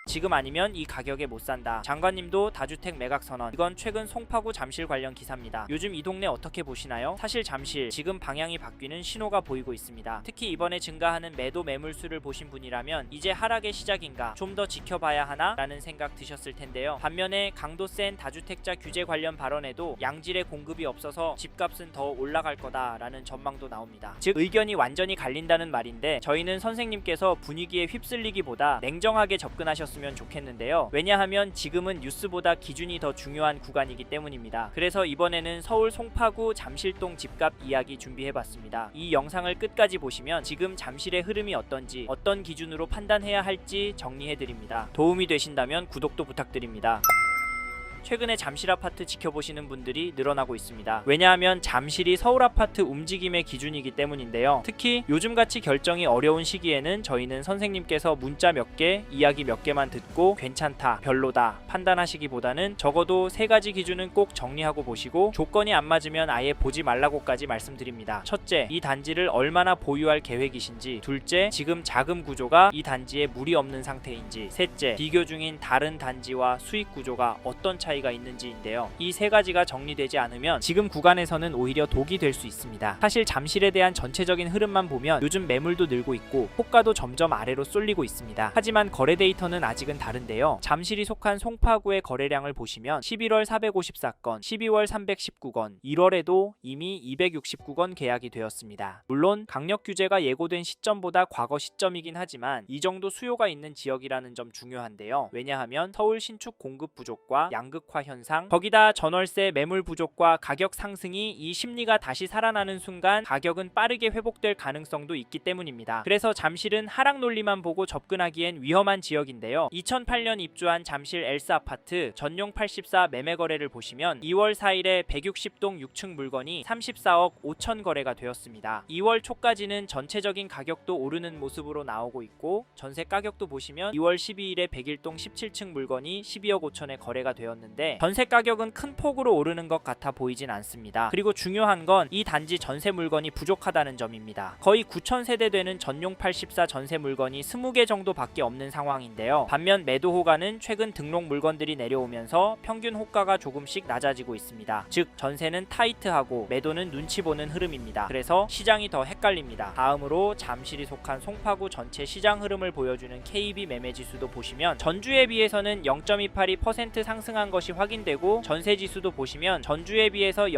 지금 아니면 이 가격에 못 산다. 장관님도 다주택 매각 선언. 이건 최근 송파구 잠실 관련 기사입니다. 요즘 이 동네 어떻게 보시나요? 사실 잠실 지금 방향이 바뀌는 신호가 보이고 있습니다. 특히 이번에 증가하는 매도 매물수를 보신 분이라면 이제 하락의 시작인가 좀 더 지켜봐야 하나 라는 생각 드셨을 텐데요. 반면에 강도 센 다주택자 규제 관련 발언에도 양질의 공급이 없어서 집값은 더 올라갈 거다 라는 전망도 나옵니다. 즉 의견이 완전히 갈린다는 말인데 저희는 선생님께서 분위기에 휩쓸리기보다 냉정하게 접근하셨으면 좋겠는데요. 왜냐하면 지금은 뉴스보다 기준이 더 중요한 구간이기 때문입니다. 그래서 이번에는 서울 송파구 잠실동 집값 이야기 준비해봤습니다. 이 영상을 끝까지 보시면 지금 잠실의 흐름이 어떤지 어떤 기준으로 판단해야 할지 정리해드립니다. 도움이 되신다면 구독도 부탁드립니다. 최근에 잠실 아파트 지켜보시는 분들이 늘어나고 있습니다. 왜냐하면 잠실이 서울 아파트 움직임의 기준이기 때문인데요. 특히 요즘같이 결정이 어려운 시기에는 저희는 선생님께서 문자 몇 개, 이야기 몇 개만 듣고 괜찮다, 별로다 판단하시기보다는 적어도 3가지 기준은 꼭 정리하고 보시고 조건이 안 맞으면 아예 보지 말라고까지 말씀드립니다. 첫째, 이 단지를 얼마나 보유할 계획이신지. 둘째, 지금 자금 구조가 이 단지에 무리 없는 상태인지. 셋째, 비교 중인 다른 단지와 수익 구조가 어떤 차이가 있는지인데요. 이 3가지가 정리되지 않으면 지금 구간에서는 오히려 독이 될 수 있습니다. 사실 잠실에 대한 전체적인 흐름만 보면 요즘 매물도 늘고 있고 호가도 점점 아래로 쏠리고 있습니다. 하지만 거래 데이터는 아직은 다른데요. 잠실이 속한 송파구의 거래량을 보시면 11월 454건, 12월 319건, 1월에도 이미 269건 계약이 되었습니다. 물론 강력 규제가 예고된 시점보다 과거 시점이긴 하지만 이 정도 수요가 있는 지역이라는 점 중요한데요. 왜냐하면 서울 신축 공급 부족과 양극 화 현상, 거기다 전월세 매물 부족과 가격 상승이 이 심리가 다시 살아나는 순간 가격은 빠르게 회복될 가능성도 있기 때문입니다. 그래서 잠실은 하락 논리만 보고 접근하기엔 위험한 지역인데요. 2008년 입주한 잠실 엘스 아파트 전용 84 매매 거래를 보시면 2월 4일에 160동 6층 물건이 34억 5천 거래가 되었습니다. 2월 초까지는 전체적인 가격도 오르는 모습으로 나오고 있고 전세 가격도 보시면 2월 12일에 101동 17층 물건이 12억 5천에 거래가 되었는데 전세 가격은 큰 폭으로 오르는 것 같아 보이진 않습니다. 그리고 중요한 건 이 단지 전세 물건이 부족하다는 점입니다. 거의 9천 세대 되는 전용 84 전세 물건이 20개 정도밖에 없는 상황인데요. 반면 매도 호가는 최근 등록 물건들이 내려오면서 평균 호가가 조금씩 낮아지고 있습니다. 즉 전세는 타이트하고 매도는 눈치 보는 흐름입니다. 그래서 시장이 더 헷갈립니다. 다음으로 잠실이 속한 송파구 전체 시장 흐름을 보여주는 KB 매매지수도 보시면 전주에 비해서는 0.282% 상승한 것이 확인되고 전세지수도 보시면 전주에 비해서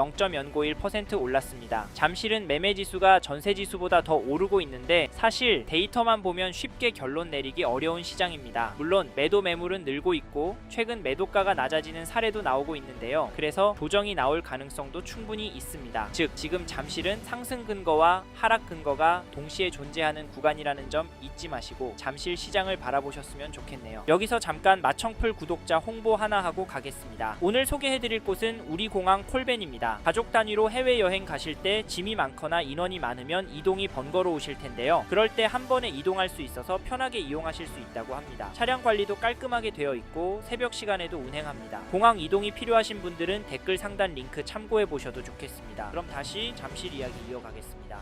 0.091% 올랐습니다. 잠실은 매매지수가 전세지수보다 더 오르고 있는데 사실 데이터만 보면 쉽게 결론 내리기 어려운 시장입니다. 물론 매도 매물은 늘고 있고 최근 매도가가 낮아지는 사례도 나오고 있는데요. 그래서 조정이 나올 가능성도 충분히 있습니다. 즉 지금 잠실은 상승 근거와 하락 근거가 동시에 존재하는 구간이라는 점 잊지 마시고 잠실 시장을 바라보셨으면 좋겠네요. 여기서 잠깐 마청풀 구독자 홍보 하나 하고 가겠습니다. 오늘 소개해드릴 곳은 우리공항 콜벤입니다. 가족 단위로 해외여행 가실 때 짐이 많거나 인원이 많으면 이동이 번거로우실 텐데요. 그럴 때 한 번에 이동할 수 있어서 편하게 이용하실 수 있다고 합니다. 차량 관리도 깔끔하게 되어 있고 새벽 시간에도 운행합니다. 공항 이동이 필요하신 분들은 댓글 상단 링크 참고해 보셔도 좋겠습니다. 그럼 다시 잠실 이야기 이어가겠습니다.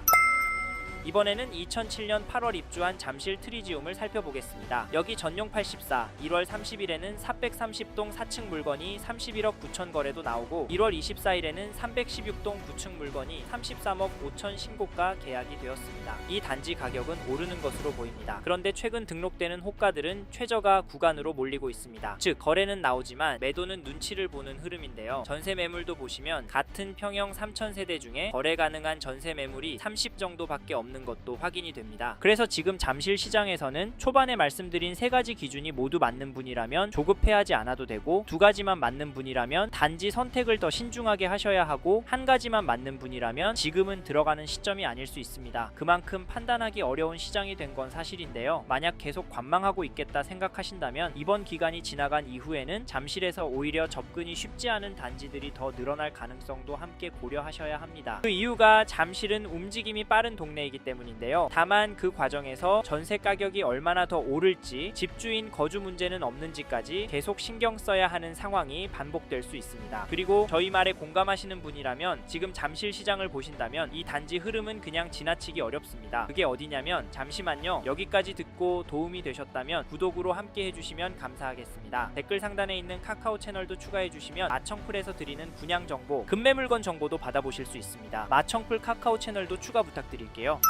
이번에는 2007년 8월 입주한 잠실 트리지움을 살펴보겠습니다. 여기 전용 84, 1월 30일에는 430동 4층 물건이 31억 9천 거래도 나오고 1월 24일에는 316동 9층 물건이 33억 5천 신고가 계약이 되었습니다. 이 단지 가격은 오르는 것으로 보입니다. 그런데 최근 등록되는 호가들은 최저가 구간으로 몰리고 있습니다. 즉 거래는 나오지만 매도는 눈치를 보는 흐름인데요. 전세 매물도 보시면 같은 평형 3,000세대 중에 거래 가능한 전세 매물이 30 정도밖에 없는 것도 확인이 됩니다. 그래서 지금 잠실 시장에서는 초반에 말씀드린 3가지 기준이 모두 맞는 분이라면 조급해하지 않아도 되고 2가지만 맞는 분이라면 단지 선택을 더 신중하게 하셔야 하고 1가지만 맞는 분이라면 지금은 들어가는 시점이 아닐 수 있습니다. 그만큼 판단하기 어려운 시장이 된 건 사실인데요. 만약 계속 관망하고 있겠다 생각하신다면 이번 기간이 지나간 이후에는 잠실에서 오히려 접근이 쉽지 않은 단지들이 더 늘어날 가능성도 함께 고려하셔야 합니다. 그 이유가 잠실은 움직임이 빠른 동네이기 때문인데요. 다만 그 과정에서 전세 가격이 얼마나 더 오를지, 집주인 거주 문제는 없는지까지 계속 신경 써야 하는 상황이 반복될 수 있습니다. 그리고 저희 말에 공감하시는 분이라면 지금 잠실 시장을 보신다면 이 단지 흐름은 그냥 지나치기 어렵습니다. 그게 어디냐면, 잠시만요. 여기까지 듣고 도움이 되셨다면 구독으로 함께 해주시면 감사하겠습니다. 댓글 상단에 있는 카카오 채널도 추가해주시면 마청풀에서 드리는 분양 정보, 급매 물건 정보도 받아보실 수 있습니다. 마청풀 카카오 채널도 추가 부탁드릴게요.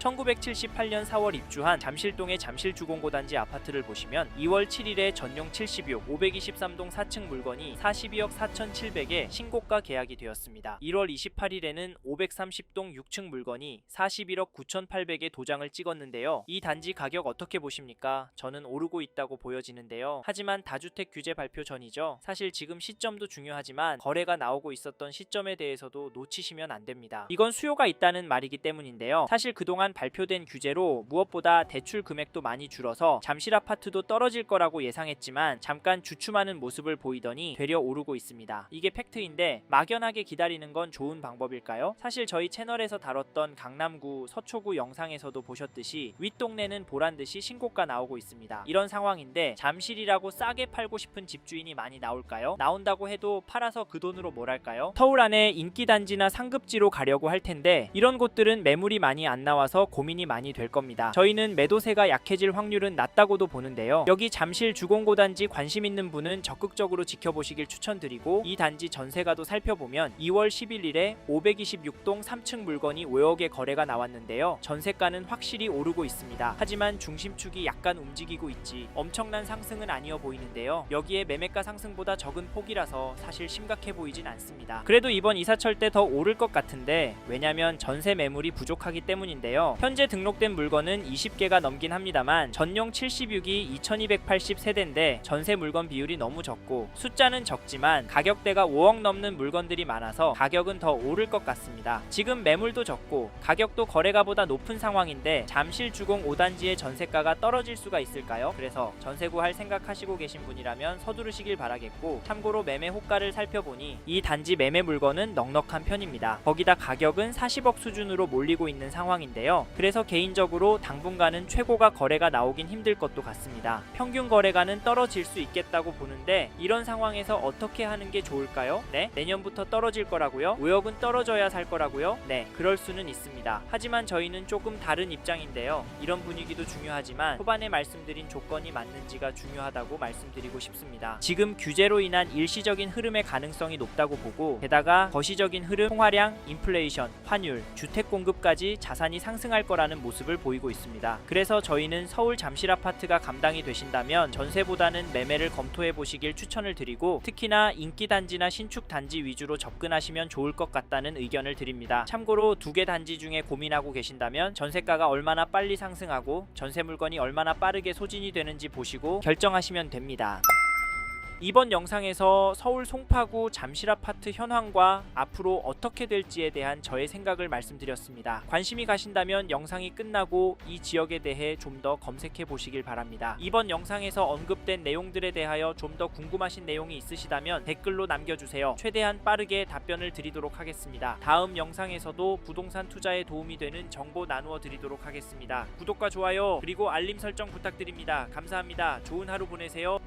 1978년 4월 입주한 잠실동의 잠실주공고단지 아파트를 보시면 2월 7일에 전용 76, 523동 4층 물건이 42억 4,700에 신고가 계약이 되었습니다. 1월 28일에는 530동 6층 물건이 41억 9,800에 도장을 찍었는데요. 이 단지 가격 어떻게 보십니까? 저는 오르고 있다고 보여지는데요. 하지만 다주택 규제 발표 전이죠. 사실 지금 시점도 중요하지만 거래가 나오고 있었던 시점에 대해서도 놓치시면 안 됩니다. 이건 수요가 있다는 말이기 때문인데요. 사실 그동안 발표된 규제로 무엇보다 대출 금액도 많이 줄어서 잠실 아파트도 떨어질 거라고 예상했지만 잠깐 주춤하는 모습을 보이더니 되려 오르고 있습니다. 이게 팩트인데 막연하게 기다리는 건 좋은 방법일까요? 사실 저희 채널에서 다뤘던 강남구, 서초구 영상에서도 보셨듯이 윗동네는 보란듯이 신고가 나오고 있습니다. 이런 상황인데 잠실이라고 싸게 팔고 싶은 집주인이 많이 나올까요? 나온다고 해도 팔아서 그 돈으로 뭘 할까요? 서울 안에 인기단지나 상급지로 가려고 할 텐데 이런 곳들은 매물이 많이 안 나와서 고민이 많이 될 겁니다. 저희는 매도세가 약해질 확률은 낮다고도 보는데요. 여기 잠실 주공고단지 관심 있는 분은 적극적으로 지켜보시길 추천드리고, 이 단지 전세가도 살펴보면 2월 11일에 526동 3층 물건이 5억에 거래가 나왔는데요. 전세가는 확실히 오르고 있습니다. 하지만 중심축이 약간 움직이고 있지 엄청난 상승은 아니어 보이는데요. 여기에 매매가 상승보다 적은 폭이라서 사실 심각해 보이진 않습니다. 그래도 이번 이사철 때 더 오를 것 같은데, 왜냐면 전세 매물이 부족하기 때문인데요. 현재 등록된 물건은 20개가 넘긴 합니다만 전용 76이 2280세대인데 전세 물건 비율이 너무 적고, 숫자는 적지만 가격대가 5억 넘는 물건들이 많아서 가격은 더 오를 것 같습니다. 지금 매물도 적고 가격도 거래가보다 높은 상황인데 잠실 주공 5단지의 전세가가 떨어질 수가 있을까요? 그래서 전세 구할 생각하시고 계신 분이라면 서두르시길 바라겠고, 참고로 매매 호가를 살펴보니 이 단지 매매 물건은 넉넉한 편입니다. 거기다 가격은 40억 수준으로 몰리고 있는 상황인데요. 그래서 개인적으로 당분간은 최고가 거래가 나오긴 힘들 것도 같습니다. 평균 거래가는 떨어질 수 있겠다고 보는데, 이런 상황에서 어떻게 하는 게 좋을까요? 네? 내년부터 떨어질 거라고요? 5억은 떨어져야 살 거라고요? 네, 그럴 수는 있습니다. 하지만 저희는 조금 다른 입장인데요. 이런 분위기도 중요하지만 초반에 말씀드린 조건이 맞는지가 중요하다고 말씀드리고 싶습니다. 지금 규제로 인한 일시적인 흐름의 가능성이 높다고 보고, 게다가 거시적인 흐름, 통화량, 인플레이션, 환율, 주택 공급까지 자산이 상승할 거라는 모습을 보이고 있습니다. 그래서 저희는 서울 잠실 아파트가 감당이 되신다면 전세보다는 매매를 검토해 보시길 추천을 드리고, 특히나 인기 단지나 신축 단지 위주로 접근하시면 좋을 것 같다는 의견을 드립니다. 참고로 두 개 단지 중에 고민하고 계신다면 전세가가 얼마나 빨리 상승하고 전세 물건이 얼마나 빠르게 소진이 되는지 보시고 결정하시면 됩니다. 이번 영상에서 서울 송파구 잠실 아파트 현황과 앞으로 어떻게 될지에 대한 저의 생각을 말씀드렸습니다. 관심이 가신다면 영상이 끝나고 이 지역에 대해 좀 더 검색해 보시길 바랍니다. 이번 영상에서 언급된 내용들에 대하여 좀 더 궁금하신 내용이 있으시다면 댓글로 남겨주세요. 최대한 빠르게 답변을 드리도록 하겠습니다. 다음 영상에서도 부동산 투자에 도움이 되는 정보 나누어 드리도록 하겠습니다. 구독과 좋아요 그리고 알림 설정 부탁드립니다. 감사합니다. 좋은 하루 보내세요.